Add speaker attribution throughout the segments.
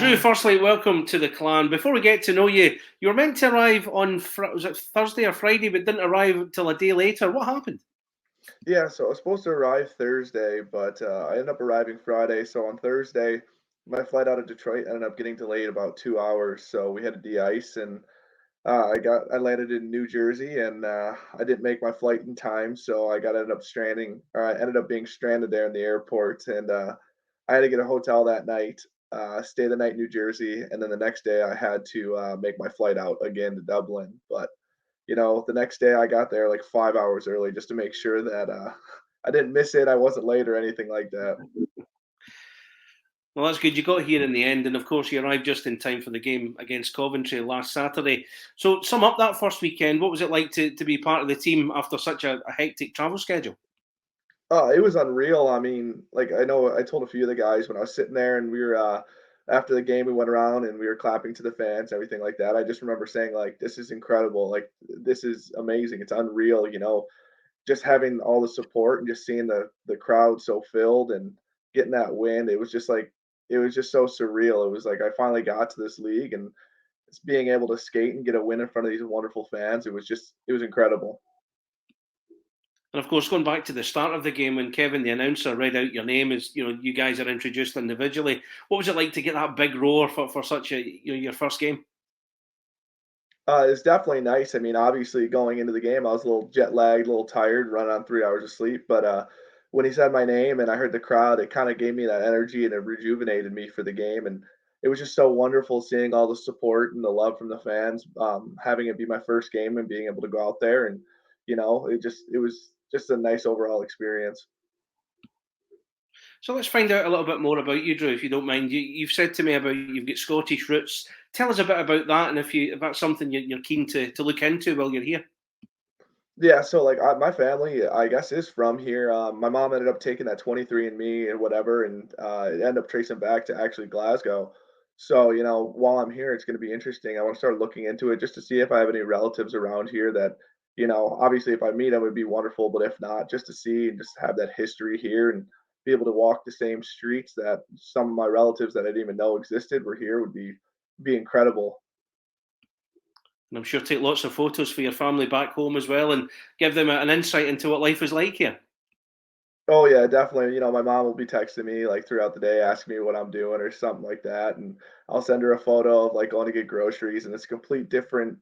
Speaker 1: Drew, firstly, welcome to the clan. Before we get to know you, you were meant to arrive on was it Thursday or Friday, but didn't arrive until a day later. What happened?
Speaker 2: Yeah, so I was supposed to arrive Thursday, but I ended up arriving Friday. So on Thursday, my flight out of Detroit ended up getting delayed about 2 hours. So we had to de-ice, and I landed in New Jersey, and I didn't make my flight in time, so I ended up being stranded there in the airport, and I had to get a hotel that night, stay the night in New Jersey, and then the next day I had to make my flight out again to Dublin. But the next day I got there like 5 hours early just to make sure that I didn't miss it. I wasn't late or anything like that.
Speaker 1: Well, that's good. You got here in the end, and of course, you arrived just in time for the game against Coventry last Saturday. So, sum up that first weekend. What was it like to be part of the team after such a hectic travel schedule?
Speaker 2: Oh, it was unreal. I mean, like I know I told a few of the guys when I was sitting there and we were after the game we went around and we were clapping to the fans, everything like that. I just remember saying like this is incredible. Like this is amazing. It's unreal, just having all the support and just seeing the crowd so filled and getting that win. It was just so surreal. It was like I finally got to this league and it's being able to skate and get a win in front of these wonderful fans. It was incredible.
Speaker 1: And of course, going back to the start of the game when Kevin, the announcer, read out your name as you guys are introduced individually. What was it like to get that big roar for such a your first game?
Speaker 2: It's definitely nice. I mean, obviously, going into the game, I was a little jet lagged, a little tired, running on 3 hours of sleep. But when he said my name and I heard the crowd, it kind of gave me that energy and it rejuvenated me for the game. And it was just so wonderful seeing all the support and the love from the fans. Having it be my first game and being able to go out there and it was just a nice overall experience.
Speaker 1: So let's find out a little bit more about you, Drew, if you don't mind. You've said to me about you've got Scottish roots. Tell us a bit about that, and if that's something you're keen to look into while you're here.
Speaker 2: Yeah, so like my family, I guess, is from here. My mom ended up taking that 23andMe and whatever, and it ended up tracing back to actually Glasgow. So, while I'm here, it's going to be interesting. I want to start looking into it just to see if I have any relatives around here that, obviously if I meet them, it would be wonderful. But if not, just to see and just have that history here and be able to walk the same streets that some of my relatives that I didn't even know existed were here would be incredible.
Speaker 1: And I'm sure take lots of photos for your family back home as well, and give them an insight into what life is like here.
Speaker 2: Oh yeah, definitely. My mom will be texting me like throughout the day, asking me what I'm doing or something like that, and I'll send her a photo of like going to get groceries, and it's a complete different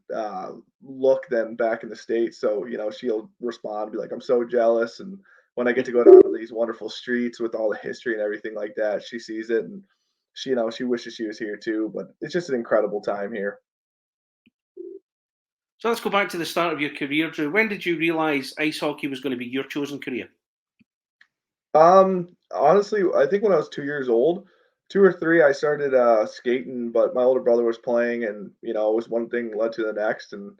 Speaker 2: look than back in the States. So she'll respond, be like, "I'm so jealous," and when I get to go down to these wonderful streets with all the history and everything like that, she sees it and she wishes she was here too. But it's just an incredible time here.
Speaker 1: So let's go back to the start of your career, Drew. When did you realise ice hockey was going to be your chosen career?
Speaker 2: Honestly, I think when I was 2 years old, 2 or 3, I started skating, but my older brother was playing, and it was one thing led to the next, and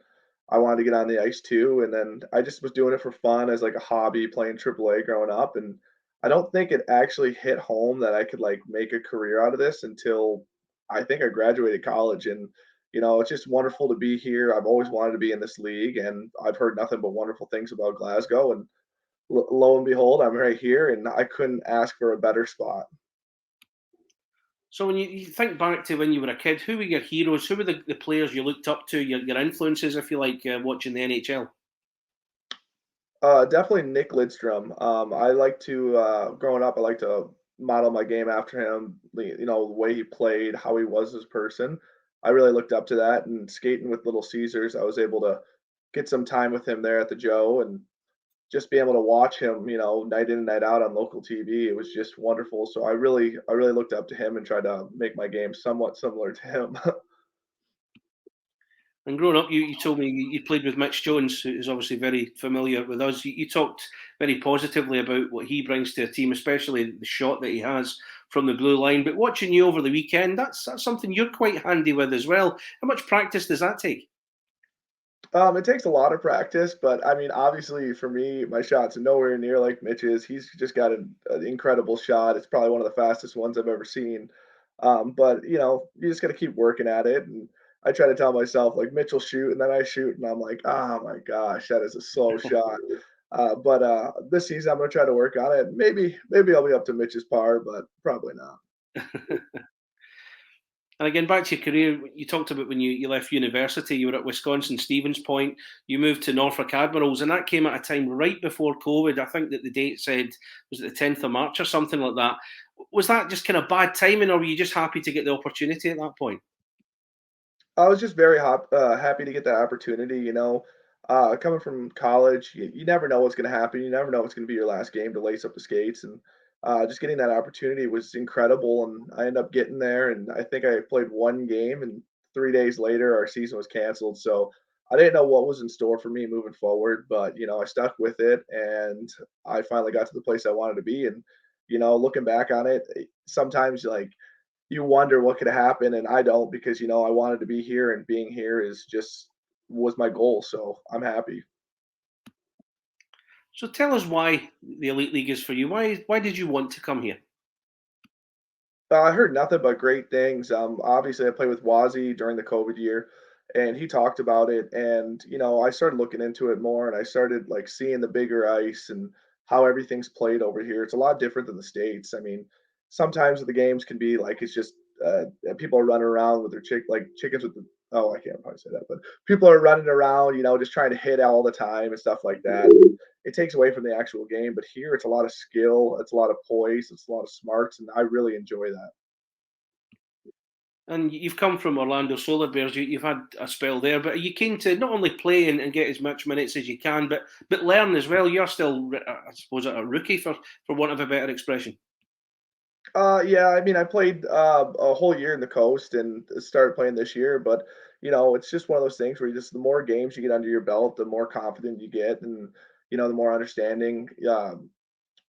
Speaker 2: I wanted to get on the ice too. And then I just was doing it for fun as like a hobby, playing AAA growing up. And I don't think it actually hit home that I could like make a career out of this until I think I graduated college. And it's just wonderful to be here. I've always wanted to be in this league, and I've heard nothing but wonderful things about Glasgow. And lo and behold, I'm right here, and I couldn't ask for a better spot.
Speaker 1: So when you think back to when you were a kid, who were your heroes? Who were the players you looked up to, your influences, if you like, watching the NHL?
Speaker 2: Definitely Nick Lidstrom. I like to growing up, I like to model my game after him. The way he played, how he was as a person. I really looked up to that. And skating with Little Caesars, I was able to get some time with him there at the Joe, and just be able to watch him, night in and night out on local TV. It was just wonderful. So I really looked up to him and tried to make my game somewhat similar to him.
Speaker 1: And growing up, you told me you played with Mitch Jones, who's obviously very familiar with us. You talked very positively about what he brings to a team, especially the shot that he has from the blue line. But watching you over the weekend, that's something you're quite handy with as well. How much practice does that take?
Speaker 2: It takes a lot of practice, but I mean, obviously for me, my shot's nowhere near like Mitch's. He's just got an incredible shot. It's probably one of the fastest ones I've ever seen. But you just got to keep working at it. And I try to tell myself like Mitch will shoot, and then I shoot, and I'm like, oh my gosh, that is a slow shot. But this season I'm gonna try to work on it. Maybe I'll be up to Mitch's par, but probably not.
Speaker 1: And again, back to your career, you talked about when you left university, you were at Wisconsin Stevens Point, you moved to Norfolk Admirals, and that came at a time right before COVID. I think that the date said, was it the 10th of March or something like that? Was that just kind of bad timing, or were you just happy to get the opportunity at that point?
Speaker 2: I was just very happy to get that opportunity. Coming from college, you never know what's going to happen. You never know what's going to be your last game to lace up the skates, and just getting that opportunity was incredible. And I ended up getting there, and I think I played one game, and 3 days later, our season was canceled. So I didn't know what was in store for me moving forward, but I stuck with it, and I finally got to the place I wanted to be. And looking back on it, sometimes you wonder what could happen, and I don't because I wanted to be here, and being here is just was my goal. So I'm happy.
Speaker 1: So tell us why the Elite League is for you. Why did you want to come here?
Speaker 2: I heard nothing but great things. Obviously, I played with Wazzy during the COVID year, and he talked about it. And I started looking into it more, and I started like seeing the bigger ice and how everything's played over here. It's a lot different than the states. I mean, sometimes the games can be like it's just people are running around with their chickens with the oh I can't probably say that, but people are running around, just trying to hit all the time and stuff like that. And it takes away from the actual game. But here, it's a lot of skill, it's a lot of poise, it's a lot of smarts, and I really enjoy that.
Speaker 1: And you've come from Orlando Solar Bears. You've had a spell there, but are you keen to not only play and get as much minutes as you can, but learn as well? You're still, I suppose, a rookie for want of a better expression.
Speaker 2: Yeah, I mean, I played a whole year in the coast and started playing this year, but it's just one of those things where the more games you get under your belt, the more confident you get, and the more understanding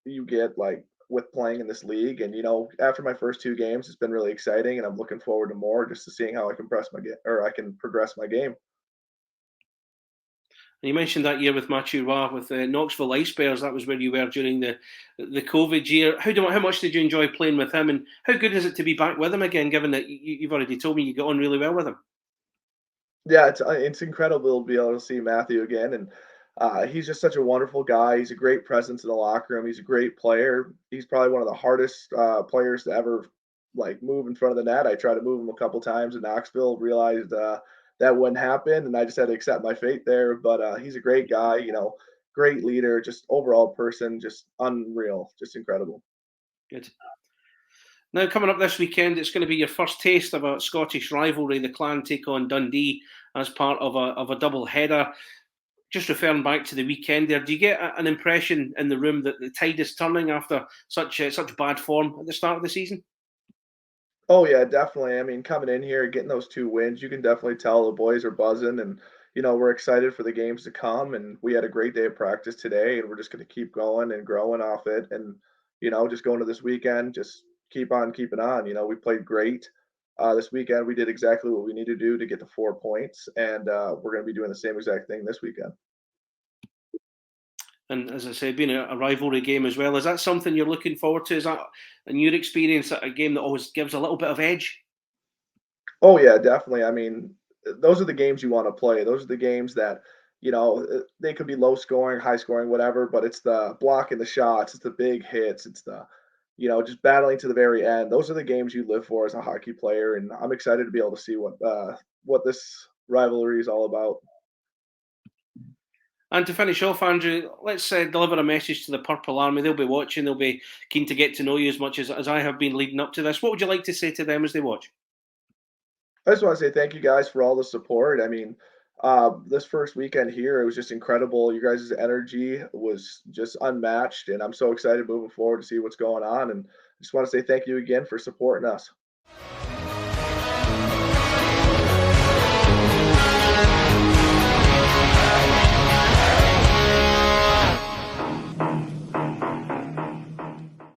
Speaker 2: you get like with playing in this league. And after my first two games, it's been really exciting, and I'm looking forward to more just to seeing how I can press my game or I can progress my game.
Speaker 1: And you mentioned that year with Matthew Roy with the Knoxville Ice Bears. That was where you were during the COVID year. How much did you enjoy playing with him, and how good is it to be back with him again? Given that you've already told me you got on really well with him.
Speaker 2: Yeah, it's incredible to be able to see Matthew again, and he's just such a wonderful guy. He's a great presence in the locker room. He's a great player. He's probably one of the hardest players to ever like move in front of the net. I tried to move him a couple times in Knoxville, realized that wouldn't happen, and I just had to accept my fate there. But he's a great guy, great leader, just overall person, just unreal, just incredible.
Speaker 1: Good. Now, coming up this weekend, it's going to be your first taste of a Scottish rivalry. The Clan take on Dundee as part of a double header. Just referring back to the weekend there, do you get an impression in the room that the tide is turning after such bad form at the start of the season?
Speaker 2: Oh yeah, definitely. I mean, coming in here, getting those 2 wins, you can definitely tell the boys are buzzing, and we're excited for the games to come. And we had a great day of practice today, and we're just going to keep going and growing off it. And just going to this weekend, just keep on keeping on. We played great this weekend. We did exactly what we need to do to get the 4 points, and we're going to be doing the same exact thing this weekend.
Speaker 1: And as I said, being a rivalry game as well, is that something you're looking forward to? Is that, in your experience, a game that always gives a little bit of edge?
Speaker 2: Oh yeah, definitely. I mean, those are the games you want to play. Those are the games that, they could be low scoring, high scoring, whatever, but it's the blocking the shots, it's the big hits, it's the, just battling to the very end. Those are the games you live for as a hockey player, and I'm excited to be able to see what this rivalry is all about.
Speaker 1: And to finish off, Andrew, let's deliver a message to the Purple Army. They'll be watching, they'll be keen to get to know you as much as I have been leading up to this. What would you like to say to them as they watch?
Speaker 2: I just want to say thank you guys for all the support. I mean, this first weekend here, it was just incredible. You guys' energy was just unmatched, and I'm so excited moving forward to see what's going on. And I just want to say thank you again for supporting us.